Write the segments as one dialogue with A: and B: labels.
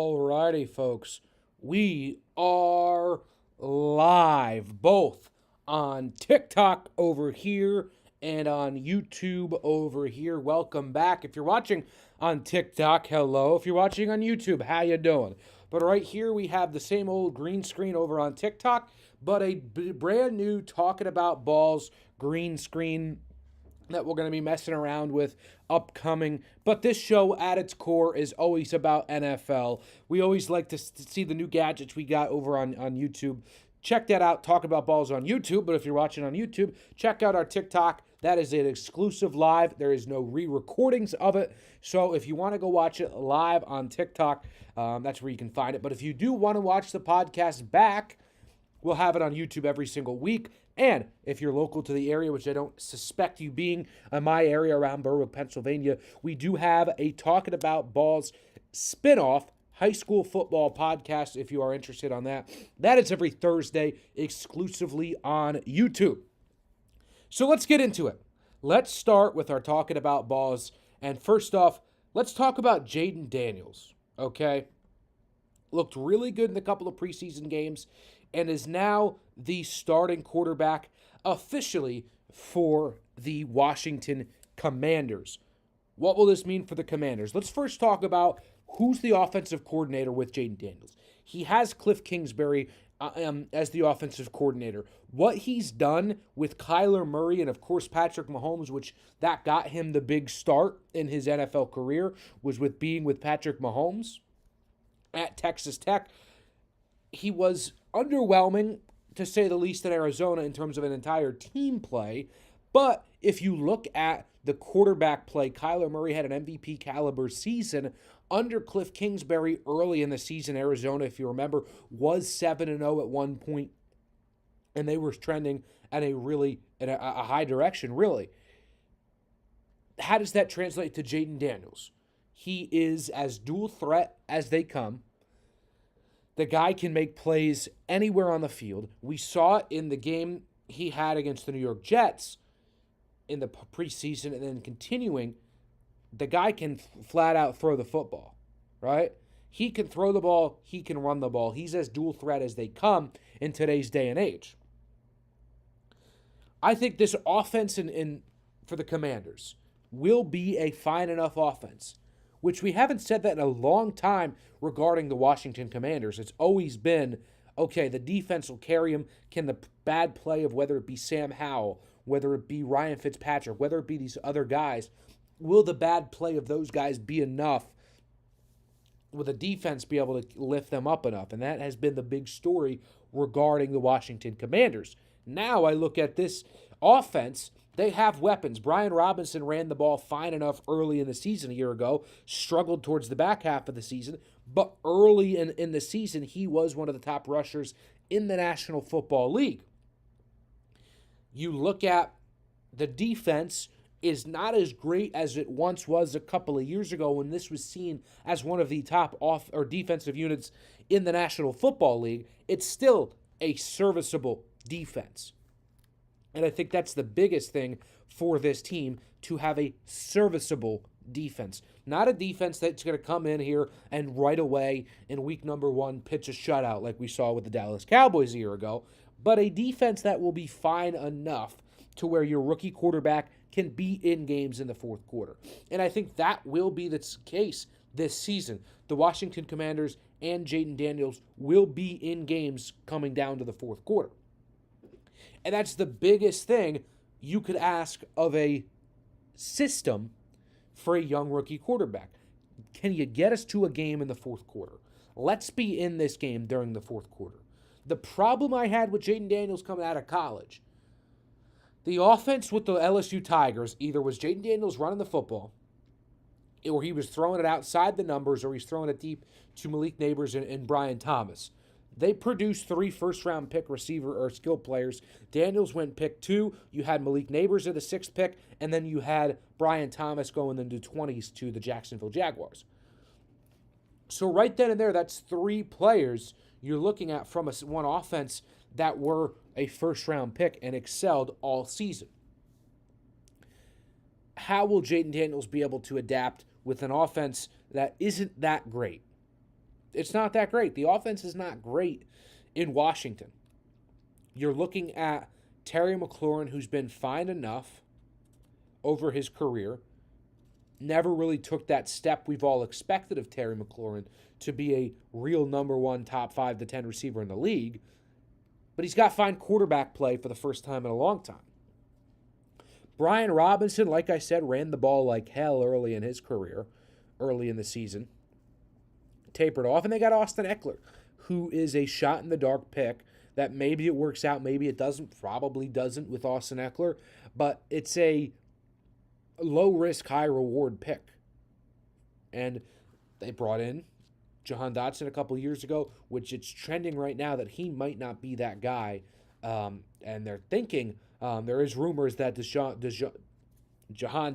A: Alrighty, folks. We are live both on TikTok over here and on YouTube over here. Welcome back. If you're watching on TikTok, hello. If you're watching on YouTube, how you doing? But right here we have the same old green screen over on TikTok, but a brand new Talking About Balls green screen that we're going to be messing around with upcoming. But this show at its core is always about NFL. We always like to see the new gadgets we got over on YouTube. Check that out, Talk About Balls on YouTube. But if you're watching on YouTube, check out our TikTok. That is an exclusive live. There is no re-recordings of it. So if you want to go watch it live on TikTok, that's where you can find it. But if you do want to watch the podcast back, we'll have it on YouTube every single week. And if you're local to the area, which I don't suspect you being in my area around Berwick, Pennsylvania, we do have a Talking About Balls spinoff high school football podcast if you are interested on that. That is every Thursday exclusively on YouTube. So let's get into it. Let's start with our Talking About Balls. And first off, let's talk about Jayden Daniels, okay? Looked really good in a couple of preseason games and is now the starting quarterback officially for the Washington Commanders. What will this mean for the Commanders? Let's first talk about who's the offensive coordinator with Jayden Daniels. He has Cliff Kingsbury as the offensive coordinator. What he's done with Kyler Murray and, of course, Patrick Mahomes, which that got him the big start in his NFL career, was with being with Patrick Mahomes at Texas Tech. He was underwhelming, to say the least, in Arizona in terms of an entire team play. But if you look at the quarterback play, Kyler Murray had an MVP caliber season under Cliff Kingsbury early in the season. Arizona, if you remember, was 7-0 at one point, and they were trending at a high direction, really. How does that translate to Jayden Daniels? He is as dual threat as they come. The guy can make plays anywhere on the field. We saw it in the game he had against the New York Jets in the preseason, and then continuing. The guy can flat out throw the football, right? He can throw the ball. He can run the ball. He's as dual threat as they come in today's day and age. I think this offense for the Commanders will be a fine enough offense, which we haven't said that in a long time regarding the Washington Commanders. It's always been, okay, the defense will carry them. Can the bad play of whether it be Sam Howell, whether it be Ryan Fitzpatrick, whether it be these other guys, will the bad play of those guys be enough? Will the defense be able to lift them up enough? And that has been the big story regarding the Washington Commanders. Now I look at this offense. They have weapons. Brian Robinson ran the ball fine enough early in the season a year ago, struggled towards the back half of the season, but early in the season, he was one of the top rushers in the National Football League. You look at the defense is not as great as it once was a couple of years ago when this was seen as one of the top defensive units in the National Football League. It's still a serviceable defense. And I think that's the biggest thing for this team, to have a serviceable defense. Not a defense that's going to come in here and right away in week number 1 pitch a shutout like we saw with the Dallas Cowboys a year ago, but a defense that will be fine enough to where your rookie quarterback can be in games in the fourth quarter. And I think that will be the case this season. The Washington Commanders and Jayden Daniels will be in games coming down to the fourth quarter. And that's the biggest thing you could ask of a system for a young rookie quarterback. Can you get us to a game in the fourth quarter? Let's be in this game during the fourth quarter. The problem I had with Jayden Daniels coming out of college, the offense with the LSU Tigers either was Jayden Daniels running the football, or he was throwing it outside the numbers, or he's throwing it deep to Malik Neighbors and Brian Thomas. They produced 3 first-round pick receiver or skill players. Daniels went pick 2. You had Malik Neighbors at the 6th pick, and then you had Brian Thomas going into 20s to the Jacksonville Jaguars. So right then and there, that's 3 players you're looking at from one offense that were a first-round pick and excelled all season. How will Jayden Daniels be able to adapt with an offense that isn't that great? It's not that great. The offense is not great in Washington. You're looking at Terry McLaurin, who's been fine enough over his career. Never really took that step we've all expected of Terry McLaurin to be a real number one, top 5 to 10 receiver in the league. But he's got fine quarterback play for the first time in a long time. Brian Robinson, like I said, ran the ball like hell early in his career, early in the season. Tapered off, and they got Austin Eckler, who is a shot-in-the-dark pick that maybe it works out, maybe it doesn't, probably doesn't with Austin Eckler, but it's a low-risk, high-reward pick. And they brought in Jahan Dotson a couple years ago, which it's trending right now that he might not be that guy. And they're thinking, there is rumors that Jahan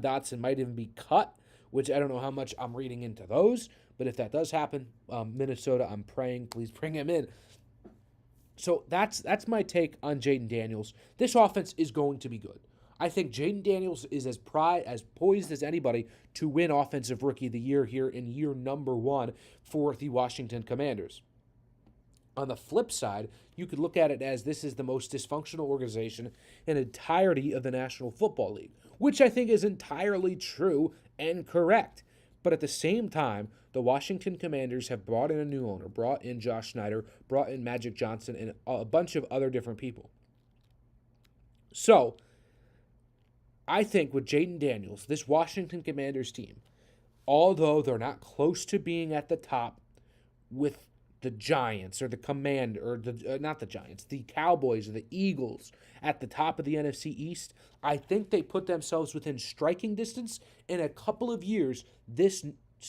A: Dotson might even be cut, which I don't know how much I'm reading into those. But if that does happen, Minnesota, I'm praying, please bring him in. So that's my take on Jayden Daniels. This offense is going to be good. I think Jayden Daniels is as poised as anybody to win Offensive Rookie of the Year here in year number 1 for the Washington Commanders. On the flip side, you could look at it as this is the most dysfunctional organization in entirety of the National Football League, which I think is entirely true and correct. But at the same time, the Washington Commanders have brought in a new owner, brought in Josh Schneider, brought in Magic Johnson, and a bunch of other different people. So, I think with Jayden Daniels, this Washington Commanders team, although they're not close to being at the top with the Giants or the not the Giants, the Cowboys or the Eagles at the top of the NFC East, I think they put themselves within striking distance. In a couple of years, this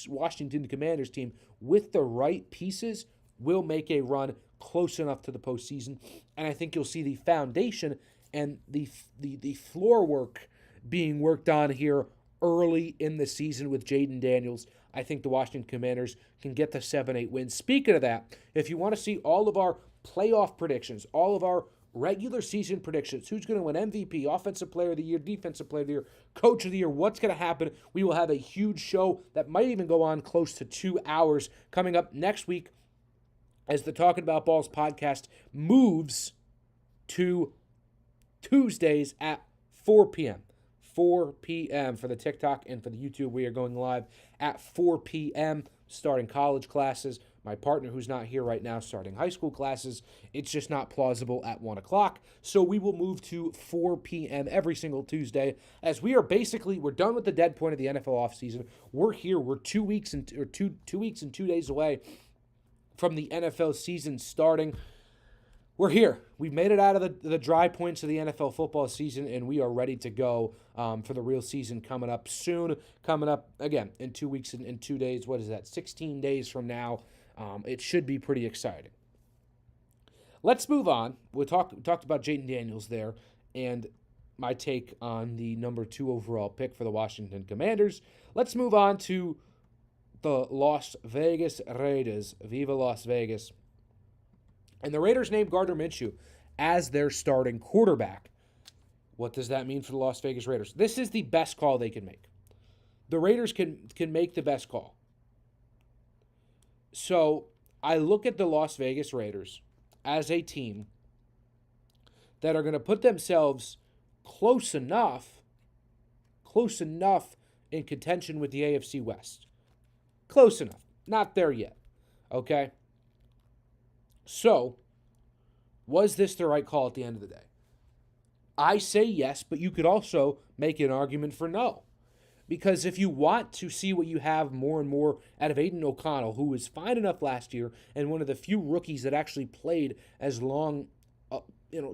A: Washington Commanders team, with the right pieces, will make a run close enough to the postseason. And I think you'll see the foundation and the floor work being worked on here early in the season with Jayden Daniels. I think the Washington Commanders can get the 7-8 wins. Speaking of that, if you want to see all of our playoff predictions, all of our regular season predictions, who's going to win MVP, Offensive Player of the Year, Defensive Player of the Year, Coach of the Year, what's going to happen, we will have a huge show that might even go on close to 2 hours coming up next week as the Talking About Balls podcast moves to Tuesdays at 4 p.m. 4 p.m. for the TikTok and for the YouTube. We are going live at 4 p.m. starting college classes. My partner, who's not here right now, starting high school classes. It's just not plausible at 1 o'clock. So we will move to 4 p.m. every single Tuesday, as we're done with the dead point of the NFL offseason. We're here. We're 2 weeks and 2 weeks and 2 days away from the NFL season starting. We're here. We've made it out of the dry points of the NFL football season, and we are ready to go for the real season coming up soon. Coming up, again, in 2 weeks and 2 days. What is that? 16 days from now. It should be pretty exciting. Let's move on. We talked about Jayden Daniels there and my take on the number 2 overall pick for the Washington Commanders. Let's move on to the Las Vegas Raiders. Viva Las Vegas. And the Raiders named Gardner Minshew as their starting quarterback. What does that mean for the Las Vegas Raiders? This is the best call they can make. The Raiders can make the best call. So I look at the Las Vegas Raiders as a team that are going to put themselves close enough in contention with the AFC West. Close enough. Not there yet. Okay? So, was this the right call at the end of the day? I say yes, but you could also make an argument for no. Because if you want to see what you have more and more out of Aiden O'Connell, who was fine enough last year and one of the few rookies that actually played as long,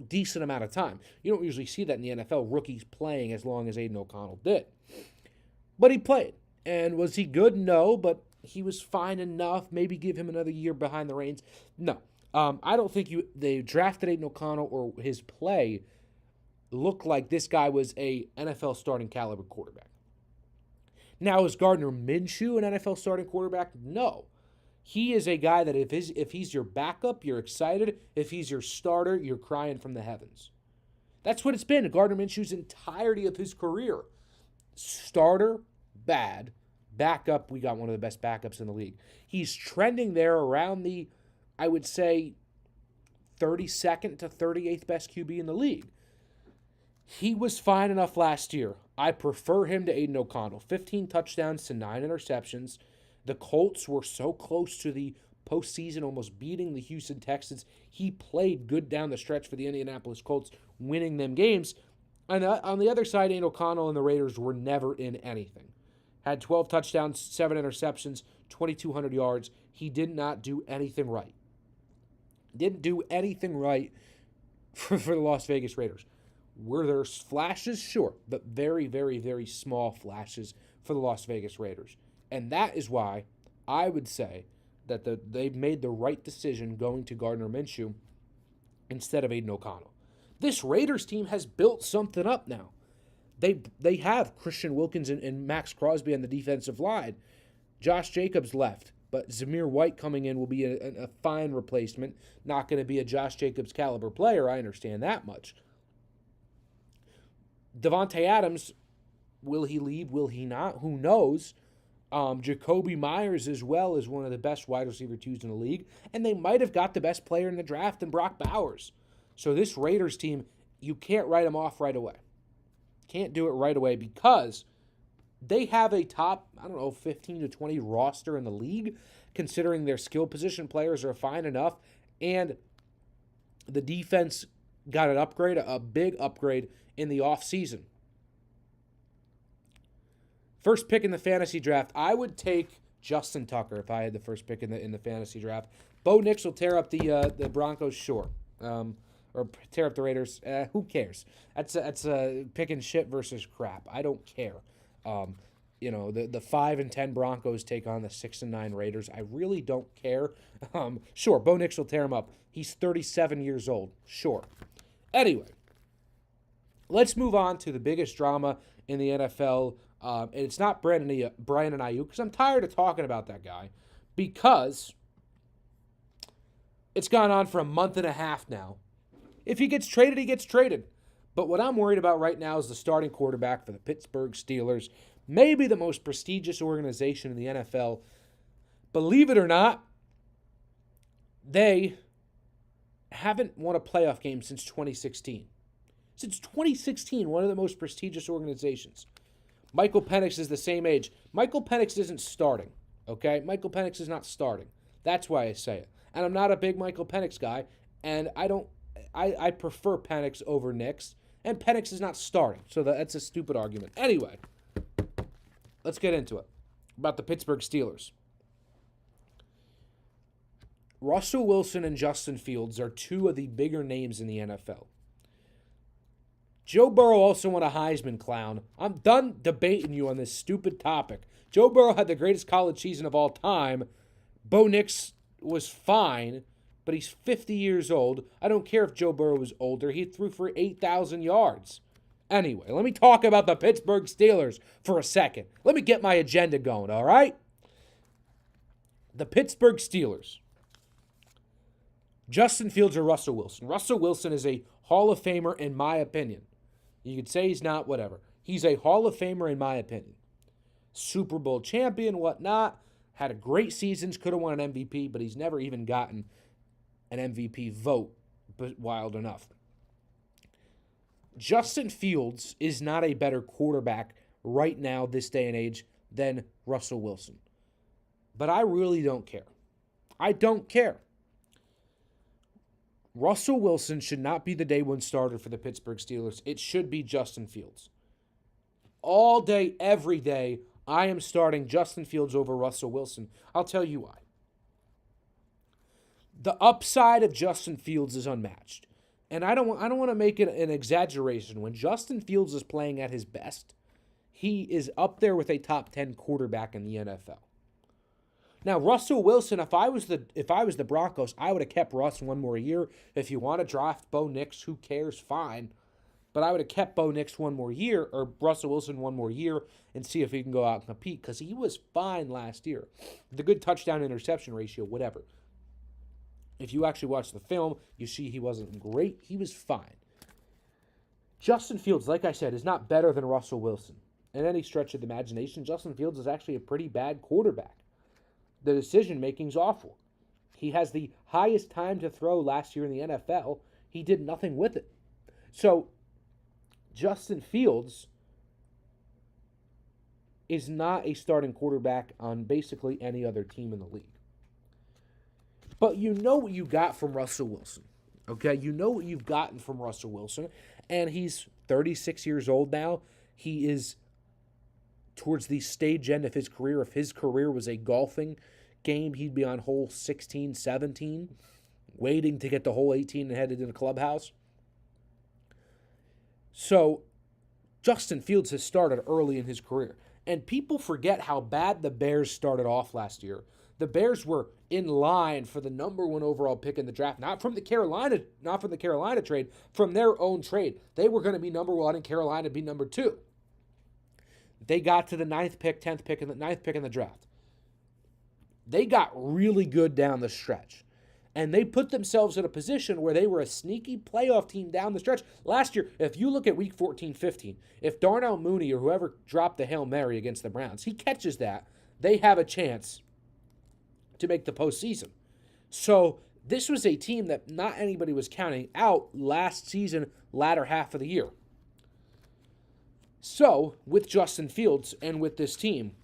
A: decent amount of time. You don't usually see that in the NFL, rookies playing as long as Aiden O'Connell did. But he played. And was he good? No, but he was fine enough. Maybe give him another year behind the reins. No. I don't think they drafted Aiden O'Connell or his play looked like this guy was a NFL starting caliber quarterback. Now, is Gardner Minshew an NFL starting quarterback? No. He is a guy that if he's your backup, you're excited. If he's your starter, you're crying from the heavens. That's what it's been. Gardner Minshew's entirety of his career. Starter, bad. Backup, we got one of the best backups in the league. He's trending there around the, I would say, 32nd to 38th best QB in the league. He was fine enough last year. I prefer him to Aiden O'Connell. 15 touchdowns to 9 interceptions. The Colts were so close to the postseason, almost beating the Houston Texans. He played good down the stretch for the Indianapolis Colts, winning them games. And on the other side, Aiden O'Connell and the Raiders were never in anything. Had 12 touchdowns, 7 interceptions, 2,200 yards. He did not do anything right. Didn't do anything right for the Las Vegas Raiders. Were there flashes? Sure, but very, very, very small flashes for the Las Vegas Raiders. And that is why I would say that they've made the right decision going to Gardner Minshew instead of Aiden O'Connell. This Raiders team has built something up now. They have Christian Wilkins and Max Crosby on the defensive line. Josh Jacobs left, but Zamir White coming in will be a fine replacement. Not going to be a Josh Jacobs caliber player, I understand that much. Devontae Adams, will he leave? Will he not? Who knows? Jacoby Myers as well is one of the best wide receiver twos in the league, and they might have got the best player in the draft in Brock Bowers. So this Raiders team, you can't write them off right away. Can't do it right away because they have a top, 15 to 20 roster in the league, considering their skill position players are fine enough, and the defense got an upgrade, a big upgrade in the offseason. First pick in the fantasy draft, I would take Justin Tucker if I had the first pick in the fantasy draft. Bo Nix will tear up the Broncos, sure. Or tear up the Raiders. Who cares? That's picking shit versus crap. I don't care. The 5-10 Broncos take on the 6-9 Raiders. I really don't care. Sure, Bo Nix will tear him up. He's 37 years old. Sure. Anyway, let's move on to the biggest drama in the NFL. And it's not Brandon Ayuk, because I'm tired of talking about that guy, because it's gone on for a month and a half now. If he gets traded, he gets traded. But what I'm worried about right now is the starting quarterback for the Pittsburgh Steelers, maybe the most prestigious organization in the NFL. Believe it or not, they haven't won a playoff game since 2016. Since 2016, one of the most prestigious organizations. Michael Penix is the same age. Michael Penix isn't starting, okay? Michael Penix is not starting. That's why I say it. And I'm not a big Michael Penix guy, and I prefer Penix over Nix, and Penix is not starting, so that's a stupid argument. Anyway, let's get into it. About the Pittsburgh Steelers. Russell Wilson and Justin Fields are two of the bigger names in the NFL. Joe Burrow also won a Heisman clown. I'm done debating you on this stupid topic. Joe Burrow had the greatest college season of all time. Bo Nix was fine, but he's 50 years old. I don't care if Joe Burrow was older. He threw for 8,000 yards. Anyway, let me talk about the Pittsburgh Steelers for a second. Let me get my agenda going, all right? The Pittsburgh Steelers. Justin Fields or Russell Wilson? Russell Wilson is a Hall of Famer in my opinion. You could say he's not, whatever. He's a Hall of Famer in my opinion. Super Bowl champion, whatnot. Had a great seasons, could have won an MVP, but he's never even gotten an MVP vote, but wild enough. Justin Fields is not a better quarterback right now, this day and age, than Russell Wilson. But I really don't care. I don't care. Russell Wilson should not be the day one starter for the Pittsburgh Steelers. It should be Justin Fields. All day, every day, I am starting Justin Fields over Russell Wilson. I'll tell you why. The upside of Justin Fields is unmatched. And I don't want to make it an exaggeration. When Justin Fields is playing at his best, he is up there with a top 10 quarterback in the NFL. Now, Russell Wilson, if I was the Broncos, I would have kept Russ one more year. If you want to draft Bo Nix, who cares? Fine. But I would have kept Bo Nix one more year, or Russell Wilson one more year, and see if he can go out and compete, because he was fine last year. The good touchdown-interception ratio, whatever. If you actually watch the film, you see he wasn't great. He was fine. Justin Fields, like I said, is not better than Russell Wilson. in any stretch of the imagination, Justin Fields is actually a pretty bad quarterback. The decision making's awful. He has the highest time to throw last year in the NFL. He did nothing with it. So, Justin Fields is not a starting quarterback on basically any other team in the league. But you know what you got from Russell Wilson. Okay? You know what you've gotten from Russell Wilson. And he's 36 years old now. He is towards the stage end of his career. If his career was a golfing game, he'd be on hole 16, 17, waiting to get the hole 18 and headed in the clubhouse. So, Justin Fields has started early in his career. And people forget how bad the Bears started off last year. The Bears were in line for the number 1 overall pick in the draft, not from the Carolina trade, from their own trade. They were going to be number 1 and Carolina be number 2. They got to the 9th pick, 10th pick, and the 9th pick in the draft. They got really good down the stretch. And they put themselves in a position where they were a sneaky playoff team down the stretch. Last year, if you look at week 14, 15, if Darnell Mooney or whoever dropped the Hail Mary against the Browns, he catches that, they have a chance to make the postseason. So this was a team that not anybody was counting out last season, latter half of the year. So with Justin Fields and with this team,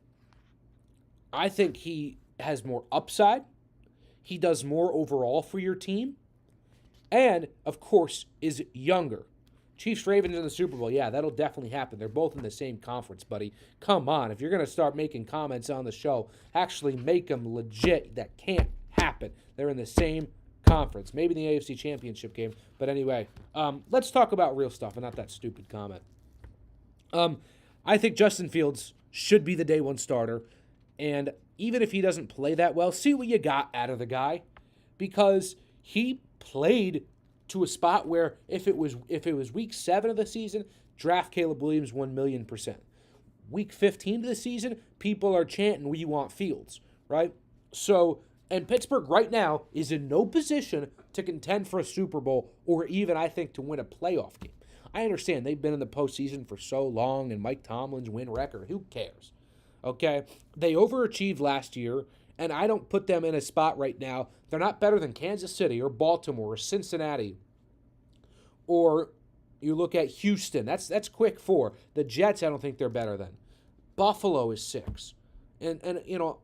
A: I think he has more upside. He does more overall for your team. And, of course, is younger. Chiefs-Ravens in the Super Bowl, yeah, that'll definitely happen. They're both in the same conference, buddy. Come on, if you're going to start making comments on the show, actually make them legit. That can't happen. They're in the same conference. Maybe the AFC Championship game. But anyway, let's talk about real stuff and not that stupid comment. I think Justin Fields should be the day 1 starter. And even if he doesn't play that well, see what you got out of the guy. Because he played to a spot where if it was week 7 of the season, draft Caleb Williams 1,000,000%. Week 15 of the season, people are chanting, we want Fields, right? So, and Pittsburgh right now is in no position to contend for a Super Bowl or even, I think, to win a playoff game. I understand they've been in the postseason for so long and Mike Tomlin's win record. Who cares? Okay? They overachieved last year, and I don't put them in a spot right now. They're not better than Kansas City or Baltimore or Cincinnati. Or you look at Houston. That's quick 4. The Jets, I don't think they're better than. Buffalo is 6. And you know,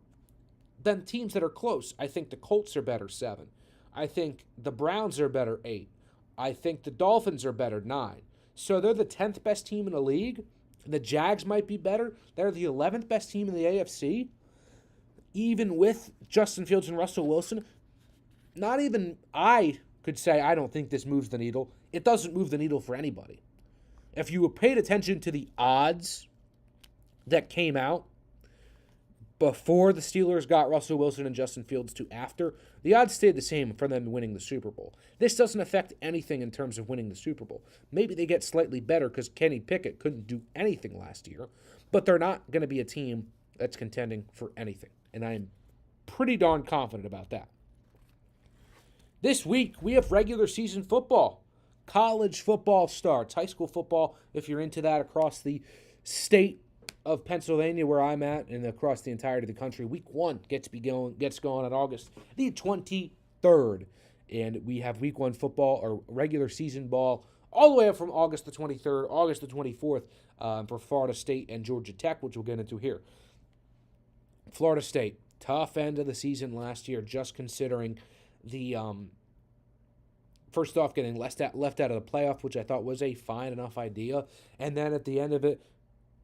A: then teams that are close. I think the Colts are better 7. I think the Browns are better 8. I think the Dolphins are better 9. So they're the 10th best team in the league. The Jags might be better. They're the 11th best team in the AFC. Even with Justin Fields and Russell Wilson, not even I could say I don't think this moves the needle. It doesn't move the needle for anybody. If you paid attention to the odds that came out before the Steelers got Russell Wilson and Justin Fields to after, the odds stayed the same for them winning the Super Bowl. This doesn't affect anything in terms of winning the Super Bowl. Maybe they get slightly better because Kenny Pickett couldn't do anything last year, but they're not going to be a team that's contending for anything, and I'm pretty darn confident about that. This week, we have regular season football. College football starts. High school football, if you're into that, across the state of Pennsylvania, where I'm at, and across the entirety of the country. Week 1 gets going on August the 23rd. And we have week 1 football, or regular season ball, all the way up from August the 23rd, August the 24th, for Florida State and Georgia Tech, which we'll get into here. Florida State, tough end of the season last year, just considering the first off getting left out of the playoff, which I thought was a fine enough idea, and then at the end of it,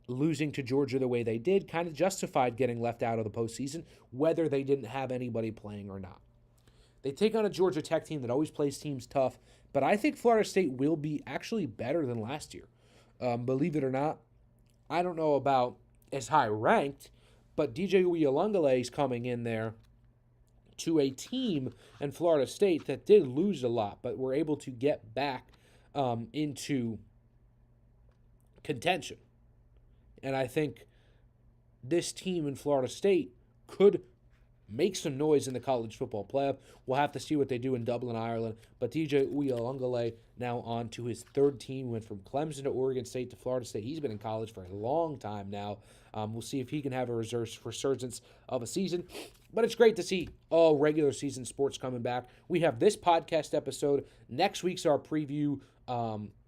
A: losing to Georgia the way they did kind of justified getting left out of the postseason, whether they didn't have anybody playing or not. They take on a Georgia Tech team that always plays teams tough, but I think Florida State will be actually better than last year. Believe it or not, I don't know about as high ranked, but DJ Uiagalelei is coming in there to a team in Florida State that did lose a lot, but were able to get back into contention. And I think this team in Florida State could make some noise in the college football playoff. We'll have to see what they do in Dublin, Ireland. But DJ Uiagalelei now on to his third team. Went from Clemson to Oregon State to Florida State. He's been in college for a long time now. We'll see if he can have a resurgence of a season. But it's great to see all regular season sports coming back. We have this podcast episode. Next week's our preview.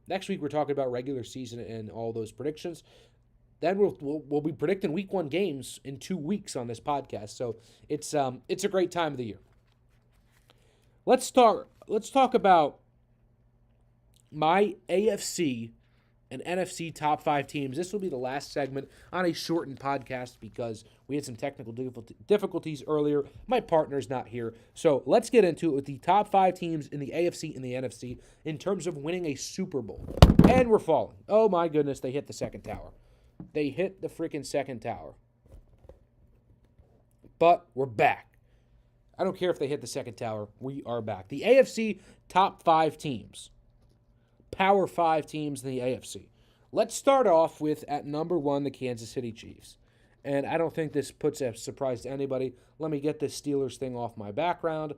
A: Next week we're talking about regular season and all those predictions. Then we'll be predicting week 1 games in 2 weeks on this podcast. So it's a great time of the year. Let's talk about my AFC and NFC top 5 teams. This will be the last segment on a shortened podcast because we had some technical difficulties earlier. My partner's not here. So let's get into it with the top 5 teams in the AFC and the NFC in terms of winning a Super Bowl. And we're falling. Oh my goodness, they hit the second tower. They hit the freaking second tower. But we're back. I don't care if they hit the second tower. We are back. The AFC top 5 teams. Power 5 teams in the AFC. Let's start off with, at number 1, the Kansas City Chiefs. And I don't think this puts a surprise to anybody. Let me get this Steelers thing off my background.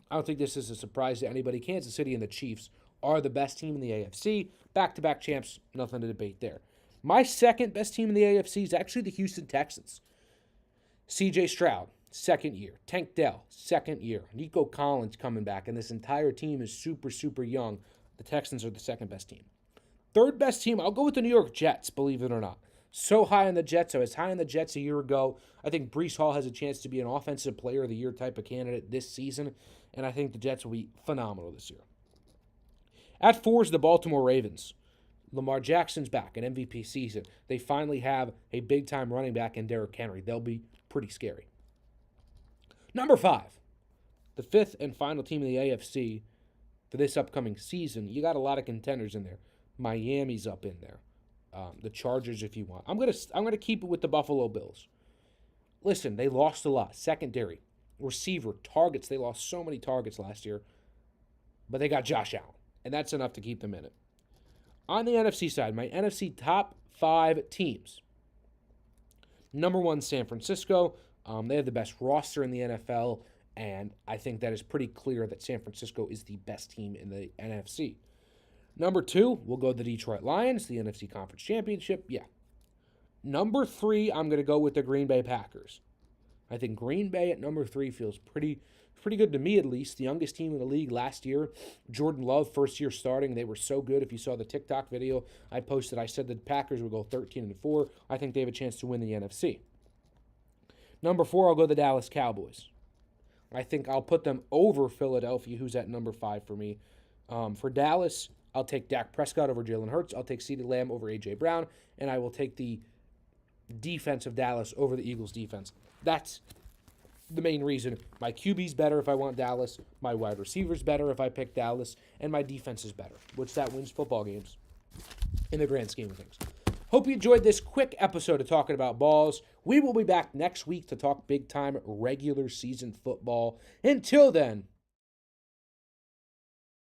A: I don't think this is a surprise to anybody. Kansas City and the Chiefs are the best team in the AFC. Back-to-back champs, nothing to debate there. My second best team in the AFC is actually the Houston Texans. C.J. Stroud, second year. Tank Dell, second year. Nico Collins coming back, and this entire team is super, super young. The Texans are the second best team. Third best team, I'll go with the New York Jets, believe it or not. So high on the Jets. I was high on the Jets a year ago. I think Breece Hall has a chance to be an offensive player of the year type of candidate this season, and I think the Jets will be phenomenal this year. At 4 is the Baltimore Ravens. Lamar Jackson's back, an MVP season. They finally have a big-time running back in Derrick Henry. They'll be pretty scary. Number 5, the 5th and final team in the AFC for this upcoming season. You got a lot of contenders in there. Miami's up in there. The Chargers, if you want. I'm gonna keep it with the Buffalo Bills. Listen, they lost a lot. Secondary, receiver, targets. They lost so many targets last year, but they got Josh Allen. And that's enough to keep them in it. On the NFC side, my NFC top 5 teams. Number 1, San Francisco. They have the best roster in the NFL, and I think that is pretty clear that San Francisco is the best team in the NFC. Number 2, we'll go the Detroit Lions, the NFC Conference Championship. Yeah. Number 3, I'm going to go with the Green Bay Packers. I think Green Bay at number 3 feels pretty good to me, at least. The youngest team in the league last year. Jordan Love, first year starting. They were so good. If you saw the TikTok video I posted, I said the Packers would go 13-4. I think they have a chance to win the NFC. Number 4, I'll go the Dallas Cowboys. I think I'll put them over Philadelphia, who's at number 5 for me. For Dallas, I'll take Dak Prescott over Jalen Hurts. I'll take CeeDee Lamb over A.J. Brown. And I will take the defense of Dallas over the Eagles' defense. That's the main reason. My QB's better if I want Dallas. My wide receiver's better if I pick Dallas. And my defense is better, which that wins football games in the grand scheme of things. Hope you enjoyed this quick episode of Talking About Balls. We will be back next week to talk big-time regular season football. Until then,